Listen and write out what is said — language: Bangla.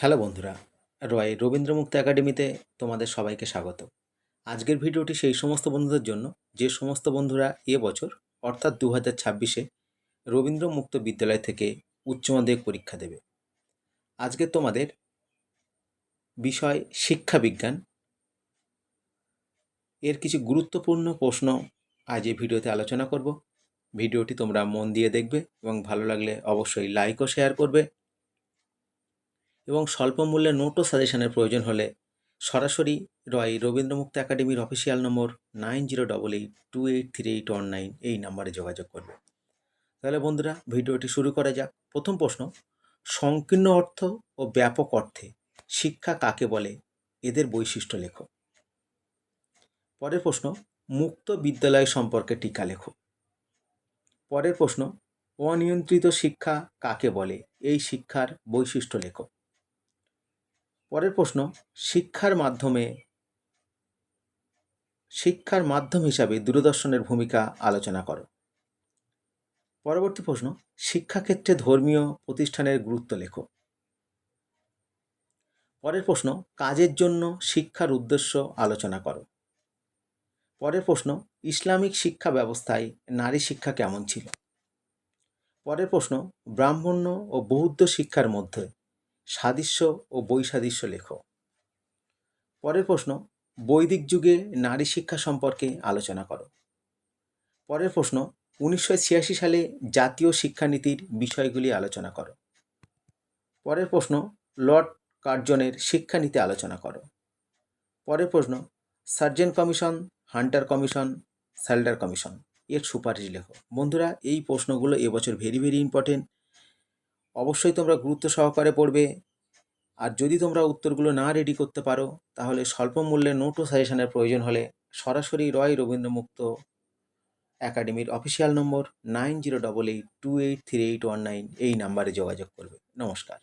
হ্যালো বন্ধুরা, রবীন্দ্রমুক্ত একাডেমিতে তোমাদের সবাইকে স্বাগত। আজকের ভিডিওটি সেই সমস্ত বন্ধুদের জন্য যে সমস্ত বন্ধুরা এবছর অর্থাৎ 2026-এ রবীন্দ্র মুক্ত বিদ্যালয় থেকে উচ্চ মাধ্যমিক পরীক্ষা দেবে। আজকে তোমাদের বিষয় শিক্ষা বিজ্ঞান এর কিছু গুরুত্বপূর্ণ প্রশ্ন আজ এই ভিডিওতে আলোচনা করব। ভিডিওটি তোমরা মন দিয়ে দেখবে এবং ভালো লাগলে অবশ্যই লাইক ও শেয়ার করবে এবং স্বল্প মূল্যে নোট ও সাজেশনের প্রয়োজন হলে সরাসরি রবীন্দ্রমুক্ত একাডেমির অফিসিয়াল নম্বর 9088283819 এই নাম্বারে যোগাযোগ করবে। তাহলে বন্ধুরা, ভিডিওটি শুরু করা যাক। প্রথম প্রশ্ন, সংকীর্ণ অর্থ ও ব্যাপক অর্থে শিক্ষা কাকে বলে, এদের বৈশিষ্ট্য লেখো। পরের প্রশ্ন, মুক্ত বিদ্যালয় সম্পর্কে টিকা লেখো। পরের প্রশ্ন, অনিয়ন্ত্রিত শিক্ষা কাকে বলে, এই শিক্ষার বৈশিষ্ট্য লেখো। পরের প্রশ্ন, শিক্ষার মাধ্যম হিসাবে দূরদর্শনের ভূমিকা আলোচনা করো। পরবর্তী প্রশ্ন, শিক্ষাক্ষেত্রে ধর্মীয় প্রতিষ্ঠানের গুরুত্ব লেখো। পরের প্রশ্ন, কাজের জন্য শিক্ষার উদ্দেশ্য আলোচনা করো। পরের প্রশ্ন, ইসলামিক শিক্ষা ব্যবস্থায় নারী শিক্ষা কেমন ছিল। পরের প্রশ্ন, ব্রাহ্মণ্য ও বৌদ্ধ শিক্ষার মধ্যে সাদৃশ্য ও বৈসাদৃশ্য লেখো। পরের প্রশ্ন, বৈদিক যুগে নারী শিক্ষা সম্পর্কে আলোচনা করো। পরের প্রশ্ন, 1986 সালে জাতীয় শিক্ষানীতির বিষয়গুলি আলোচনা করো। পরের প্রশ্ন, লর্ড কার্জনের শিক্ষানীতি আলোচনা করো। পরের প্রশ্ন, Sargent commission, Hunter commission, Sadler commission এর সুপারিশ লেখো। বন্ধুরা, এই প্রশ্নগুলো এবছর ভেরি ইম্পর্টেন্ট। অবশ্যই তোমরা গুরুত্ব সহকারে পড়বে। আর যদি তোমরা উত্তরগুলো না রেডি করতে পারো, তাহলে স্বল্প মূল্যে নোট ও সাজেশনের প্রয়োজন হলে সরাসরি রবীন্দ্রমুক্ত একাডেমির অফিসিয়াল নম্বর 9088283819 এই নাম্বারে যোগাযোগ করবে। নমস্কার।